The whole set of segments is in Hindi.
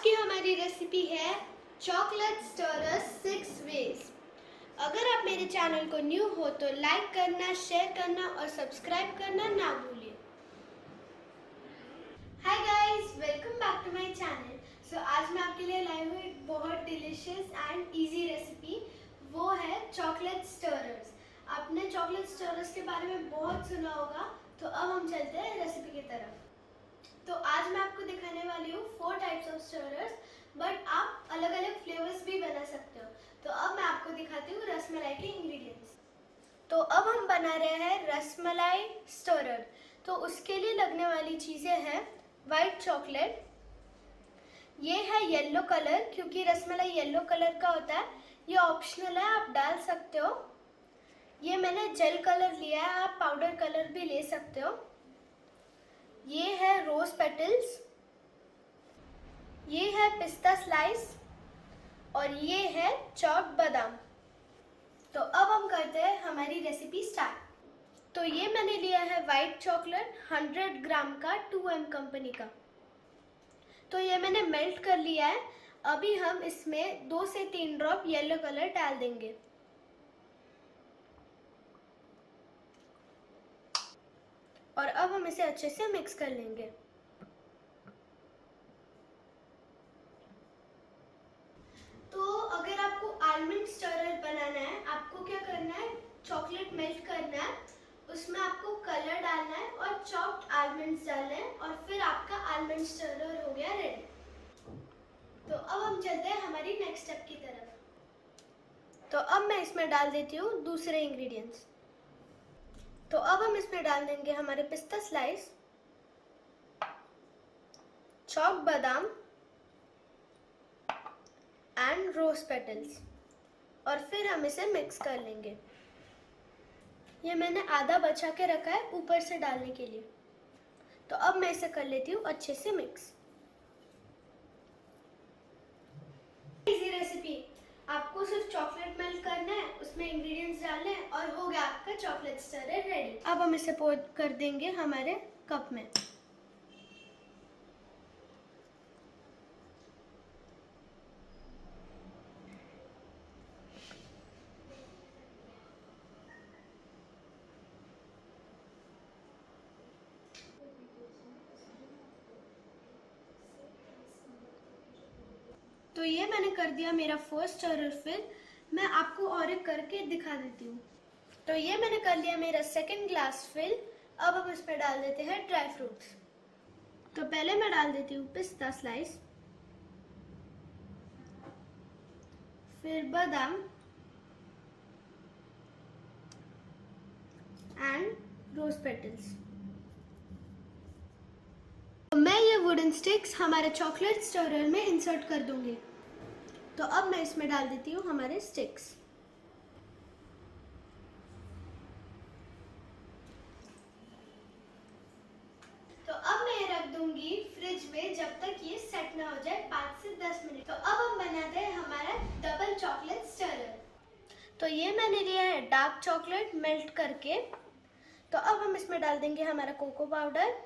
की हमारी रेसिपी है चॉकलेट स्टरर्स 6 वेज। अगर आप मेरे चैनल को न्यू हो तो लाइक करना, शेयर करना और सब्सक्राइब करना ना भूलिए। Hi guys, welcome back to my channel. आज मैं आपके लिए लाई हूँ एक बहुत डिलीशियस एंड इजी रेसिपी। वो है चॉकलेट स्टरर्स। आपने चॉकलेट स्टरर्स के बारे में बहुत सुना होगा, तो अब हम चलते हैं रेसिपी की तरफ। तो आज मैं आपको दिखाने वाली हूँ 4 टाइप्स ऑफ स्टरर्स, बट आप अलग अलग फ्लेवर्स भी बना सकते हो। तो अब मैं आपको दिखाती हूँ रसमलाई के इंग्रेडिएंट्स। तो अब हम बना रहे हैं रसमलाई स्टरर। तो उसके लिए लगने वाली चीज़ें हैं वाइट चॉकलेट, ये है येलो कलर, क्योंकि रसमलाई येलो कलर का होता है। ये ऑप्शनल है, आप डाल सकते हो। ये मैंने जेल कलर लिया है, आप पाउडर कलर भी ले सकते हो। ये है रोज पेटल्स, ये है पिस्ता स्लाइस और ये है चॉप्ड बादाम। तो अब हम करते हैं हमारी रेसिपी स्टार्ट। तो ये मैंने लिया है वाइट चॉकलेट 100 ग्राम का 2M कंपनी का। तो ये मैंने मेल्ट कर लिया है। अभी हम इसमें 2 से 3 ड्रॉप येलो कलर डाल देंगे। और अब हम इसे अच्छे से मिक्स कर लेंगे। तो अगर आपको आलमंड स्टरर बनाना है, आपको क्या करना है, चॉकलेट मेल्ट करना है, उसमें आपको कलर डालना है और चॉप्ड आलमंड्स डालना है, और फिर आपका आलमंड स्टरर हो गया रेडी। तो अब हम चलते हैं हमारी नेक्स्ट स्टेप की तरफ। तो अब मैं इसमें डाल देती हूँ दूसरे इंग्रेडिएंट्स। तो अब हम इसमें डाल देंगे हमारे पिस्ता स्लाइस, चॉप्ड बादाम एंड रोज पेटल्स, और फिर हम इसे मिक्स कर लेंगे। ये मैंने आधा बचा के रखा है ऊपर से डालने के लिए। तो अब मैं इसे कर लेती हूँ अच्छे से मिक्स। इजी रेसिपी, आपको सिर्फ चॉकलेट मेल्ट करना है, उसमें इंग्रेडिएंट्स डालने हैं और हो गया आपका चॉकलेट स्टरर रेडी। अब हम इसे पोर कर देंगे हमारे कप में। तो ये मैंने कर दिया मेरा फर्स्ट स्टरर फिल। मैं आपको और एक करके दिखा देती हूँ। तो ये मैंने कर लिया मेरा सेकंड ग्लास फिल। अब हम इसमें डाल देते हैं ड्राई फ्रूट्स। तो पहले मैं डाल देती हूँ पिस्ता स्लाइस, फिर बादाम एंड रोज पेटल्स। तो मैं ये वुडन स्टिक्स हमारे चॉकलेट स्टरर में इंसर्ट कर दूंगी। तो अब मैं इसमें डाल देती हूँ हमारे स्टिक्स। तो अब मैं ये रख दूंगी फ्रिज में जब तक ये सेट ना हो जाए, 5 से 10 मिनट। तो अब हम बनाते हैं हमारा डबल चॉकलेट स्टरर। तो ये मैंने लिया है डार्क चॉकलेट मेल्ट करके। तो अब हम इसमें डाल देंगे हमारा cocoa powder,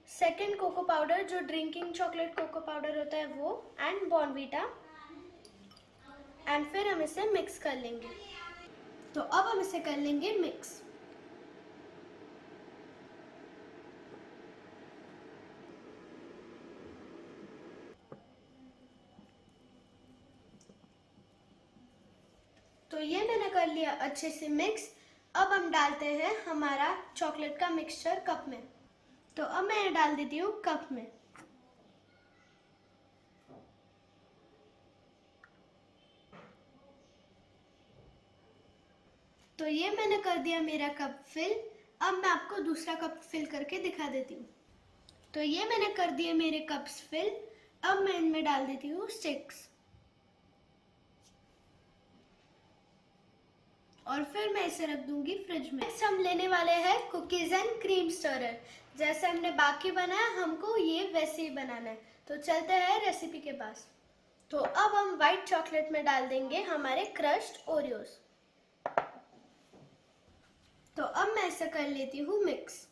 second cocoa powder जो ड्रिंकिंग चॉकलेट कोको पाउडर होता है वो, एंड बॉर्नवीटा, एंड फिर हम इसे मिक्स कर लेंगे। तो अब हम इसे कर लेंगे मिक्स। तो ये मैंने कर लिया अच्छे से मिक्स। अब हम डालते हैं हमारा चॉकलेट का मिक्सचर कप में। तो अब मैं ये डाल देती हूँ कप में। तो ये मैंने कर दिया मेरा कप फिल। अब मैं आपको दूसरा कप फिल करके दिखा देती हूँ। तो ये मैंने कर दिए मेरे कप्स फिल। अब मैं इनमें डाल देती हूँ स्टिक्स, और फिर मैं इसे रख दूंगी फ्रिज में। नेक्स्ट हम लेने वाले हैं कुकीज एंड क्रीम स्टरर। जैसे हमने बाकी बनाया, हमको ये वैसे ही बनाना है। तो चलते हैं रेसिपी के पास। तो अब हम व्हाइट चॉकलेट में डाल देंगे हमारे क्रश्ड ओरियोज। तो अब मैं इसे कर लेती हूँ मिक्स।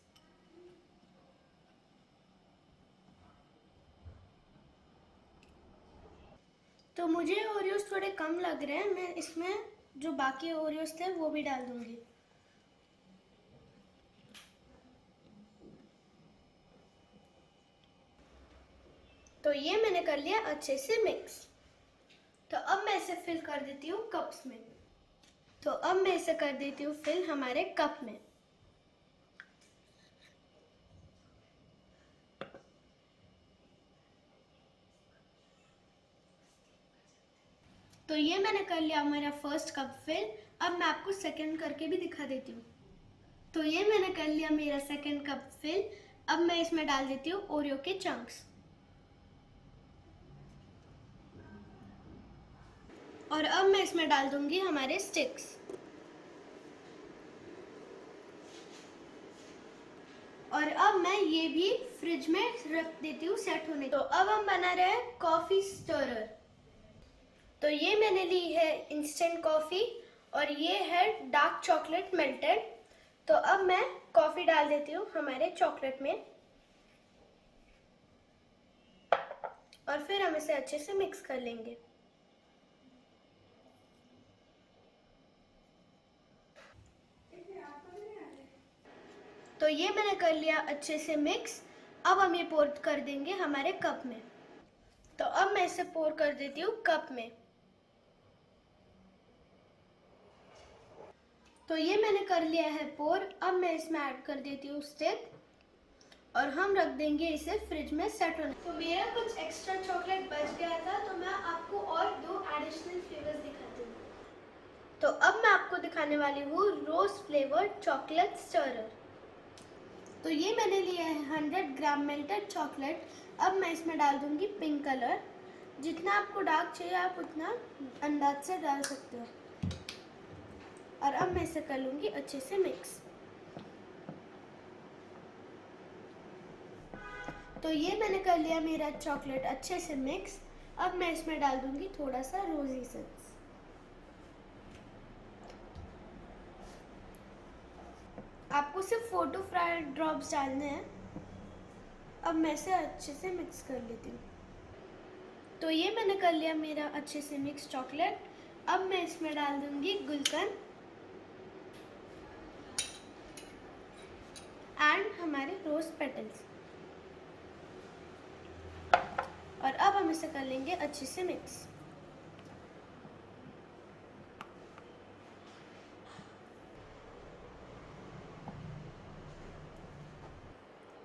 तो मुझे ओरियोस थोड़े कम लग रहे हैं, मैं इसमें जो बाकी ओरियोस थे वो भी डाल दूंगी। तो ये मैंने कर लिया अच्छे से मिक्स। तो अब मैं इसे फिल कर देती हूँ कप्स में। तो अब मैं इसे कर देती हूँ फिल हमारे कप में। तो ये मैंने कर लिया मेरा फर्स्ट कप फिल। अब मैं आपको सेकंड करके भी दिखा देती हूँ। तो ये मैंने कर लिया मेरा सेकंड कप फिल। अब मैं इसमें डाल देती हूँ ओरियो के चंक्स। और अब मैं इसमें डाल दूंगी हमारे स्टिक्स। और अब मैं ये भी फ्रिज में रख देती हूँ सेट होने। तो अब हम बना रहे हैं कॉफी स्टरर। तो ये मैंने ली है इंस्टेंट कॉफी और ये है डार्क चॉकलेट मेल्टेड। तो अब मैं कॉफी डाल देती हूँ हमारे चॉकलेट में और फिर हम इसे अच्छे से मिक्स कर लेंगे। तो ये मैंने कर लिया अच्छे से मिक्स। अब हम ये पोर कर देंगे हमारे कप में। तो अब मैं इसे पोर कर देती हूँ कप में। तो ये मैंने कर लिया है पोर। अब मैं इसमें ऐड कर देती हूँ स्टिक और हम रख देंगे इसे फ्रिज में सेट होने। तो मेरा कुछ एक्स्ट्रा चॉकलेट बच गया था, तो मैं आपको और 2 एडिशनल फ्लेवर्स दिखाती हूँ। तो अब मैं आपको दिखाने वाली हूँ रोज फ्लेवर्ड चॉकलेट स्टरर। तो ये मैंने लिया है 100 ग्राम मेल्टेड चॉकलेट। अब मैं इसमें डाल दूंगी पिंक कलर। जितना आपको डार्क चाहिए आप उतना अंदाज से डाल सकते हो। और अब मैं इसे कर लूंगी अच्छे से मिक्स। तो ये मैंने कर लिया मेरा चॉकलेट अच्छे से मिक्स। अब मैं इसमें डाल दूंगी थोड़ा सा रोज एसेंस। आपको सिर्फ 4 to 5 ड्रॉप्स डालने हैं। अब मैं इसे अच्छे से मिक्स कर लेती हूँ। तो ये मैंने कर लिया मेरा अच्छे से मिक्स चॉकलेट। अब मैं इसमें डाल दूंगी गुलकंद एंड हमारे रोज पेटल्स। और अब हम इसे कर लेंगे अच्छे से मिक्स।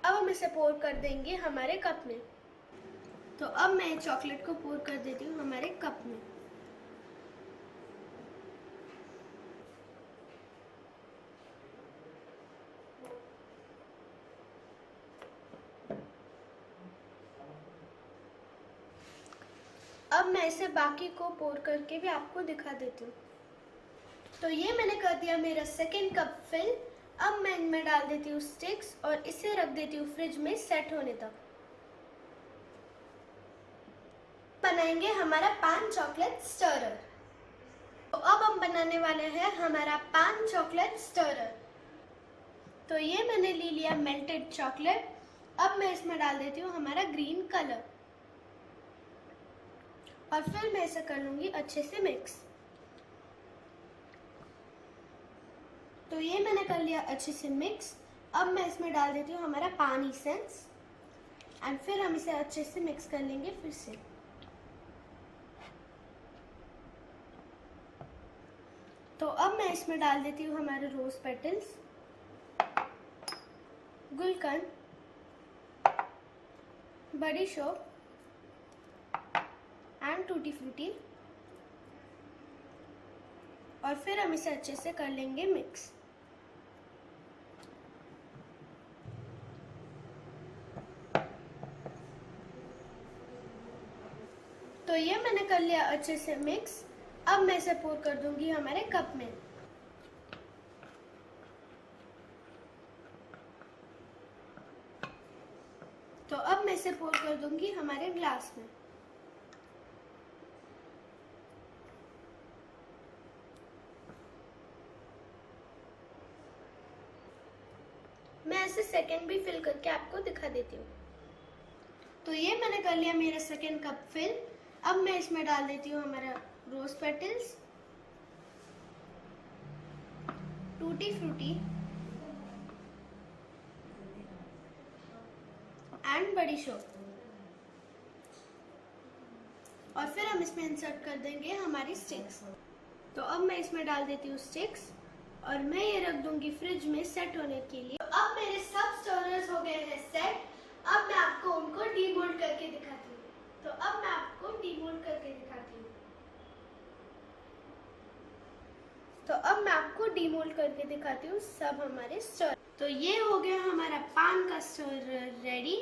अब हम इसे पोर कर देंगे हमारे कप में। तो अब मैं चॉकलेट को पोर कर देती हूँ हमारे कप में। अब मैं इसे बाकी को पोर करके भी आपको दिखा देती हूँ। तो ये मैंने कर दिया मेरा सेकेंड कप फिल। अब मैं इनमें डाल देती हूँ स्टिक्स और इसे रख देती हूँ फ्रिज में सेट होने तक। बनाएंगे हमारा पान चॉकलेट स्टरर। तो अब हम बनाने वाले हैं हमारा पान चॉकलेट स्टरर। तो ये मैंने ले लिया मेल्टेड चॉकलेट। अब मैं इसमें डाल देती हूँ हमारा ग्रीन कलर और फिर मैं इसे कर लूंगी अच्छे से मिक्स। तो ये मैंने कर लिया अच्छे से मिक्स। अब मैं इसमें डाल देती हूँ हमारा पान एसेंस एंड फिर हम इसे अच्छे से मिक्स कर लेंगे फिर से। तो अब मैं इसमें डाल देती हूँ हमारे रोज पेटल्स, गुलकंद, बड़ी शॉप एंड टूटी फ्रूटी और फिर हम इसे अच्छे से कर लेंगे मिक्स। तो ये मैंने कर लिया अच्छे से मिक्स। अब मैं इसे पोर कर दूंगी हमारे कप में। तो अब मैं इसे पोर कर दूंगी हमारे ग्लास में। मैं ऐसे सेकंड भी फिल करके आपको दिखा देती हूँ। तो ये मैंने कर लिया मेरा सेकंड कप फिल। अब मैं इसमें डाल देती हूँ हमारा rose petals, tutti frutti and बड़ी शॉप, और फिर हम इसमें इंसर्ट कर देंगे हमारी स्टिक्स। तो अब मैं इसमें डाल देती हूँ स्टिक्स और मैं ये रख दूंगी फ्रिज में सेट होने के लिए। तो अब मेरे सब स्टोरर्स हो गए हैं सेट। अब मैं आपको उनको डीमोल्ड करके दिखाती हूँ। तो अब मैं आपको डीमोल्ड करके दिखाती हूँ। तो अब मैं आपको डीमोल्ड करके दिखाती हूँ सब हमारे स्टोर। तो ये हो गया हमारा पान का स्टोरर रेडी।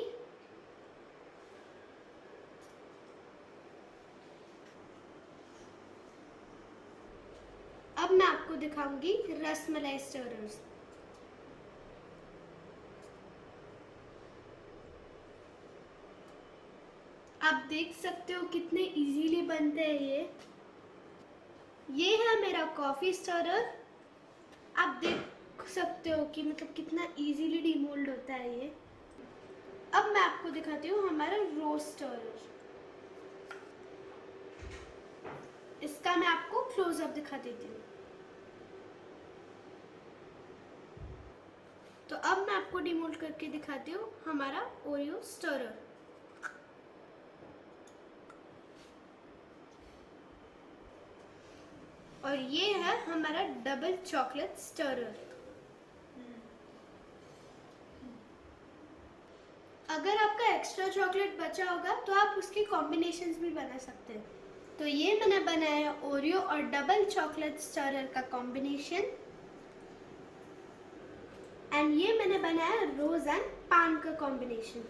अब मैं आपको दिखाऊंगी रसमलाई स्टोरर्स। आप देख सकते हो कितने इजीली बनते हैं ये है मेरा कॉफी स्टोरर। आप देख सकते हो कि मतलब कितना इजीली डीमोल्ड होता है ये। अब मैं आपको दिखाती हूँ हमारा रोज स्टोरर। इसका मैं आपको क्लोजअप दिखा देती हूँ। तो अब मैं आपको डीमोल्ड करके दिखाती हूँ हमारा ओरियो स्टोरर। और ये है हमारा डबल चॉकलेट स्टोरर। अगर आपका एक्स्ट्रा चॉकलेट बचा होगा तो आप उसकी कॉम्बिनेशंस भी बना सकते हैं। तो ये मैंने बनाया ओरियो और डबल चॉकलेट स्टोरर का कॉम्बिनेशन, एंड ये मैंने बनाया रोज एंड पान का कॉम्बिनेशन।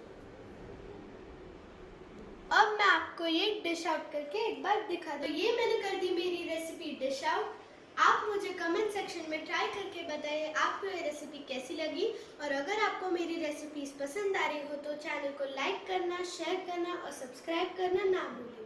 अब मैं आपको ये डिश आउट करके एक बार दिखा दूं। ये मैंने कर दी मेरी रेसिपी डिश आउट। आप मुझे कमेंट सेक्शन में ट्राई करके बताइए आपको ये रेसिपी कैसी लगी, और अगर आपको मेरी रेसिपीज पसंद आ रही हो तो चैनल को लाइक करना, शेयर करना और सब्सक्राइब करना ना भूलें।